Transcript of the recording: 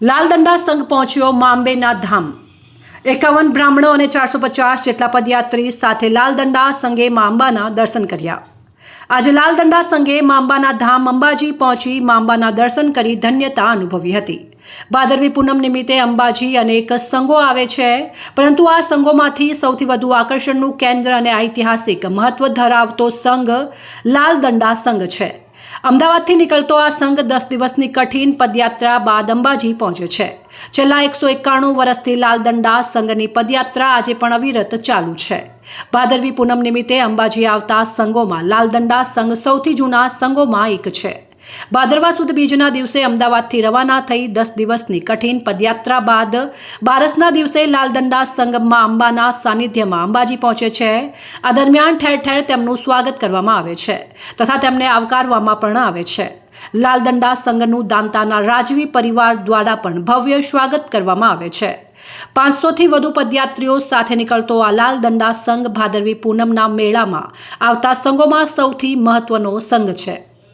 લાલદંડા સંઘ પહોંચ્યો માંબેના ધામ। 51 બ્રાહ્મણો અને 450 જેટલા પદયાત્રી સાથે લાલદંડા સંઘે માંબાના દર્શન કર્યા। આજે લાલદંડા સંઘે માંબાના ધામ અંબાજી પહોંચી માંબાના દર્શન કરી ધન્યતા અનુભવી હતી। ભાદરવી પૂનમ નિમિત્તે અંબાજી અનેક સંઘો આવે છે, પરંતુ આ સંઘોમાંથી સૌથી વધુ આકર્ષણનું કેન્દ્ર અને ઐતિહાસિક મહત્વ ધરાવતો સંઘ લાલદંડા સંઘ છે। અમદાવાદથી નીકળતો આ સંઘ 10 દિવસની કઠિન પદયાત્રા બાદ અંબાજી પહોંચ્યો છે। છેલ્લા 191 વર્ષથી લાલદંડા સંઘની પદયાત્રા આજે પણ અવિરત ચાલુ છે। ભાદરવી પૂનમ નિમિત્તે અંબાજી આવતા સંઘોમાં લાલદંડા સંઘ સૌથી જૂના સંઘોમાં એક છે। ભાદરવા સુદ બીજના દિવસે અમદાવાદથી રવાના થઈ 10 દિવસની કઠિન પદયાત્રા બાદ બારસના દિવસે લાલદંડા સંઘ મા અંબાના સાનિધ્યમાં અંબાજી પહોંચે છે। આ દરમિયાન ઠેર ઠેર તેમનું સ્વાગત કરવામાં આવે છે તથા તેમને આવકારવામાં પણ આવે છે। લાલદંડા સંઘનું દાંતાના રાજવી પરિવાર દ્વારા પણ ભવ્ય સ્વાગત કરવામાં આવે છે। 500થી વધુ પદયાત્રીઓ સાથે નીકળતો આ લાલદંડા સંઘ ભાદરવી પૂનમના મેળામાં આવતા સંઘોમાં સૌથી મહત્વનો સંઘ છે।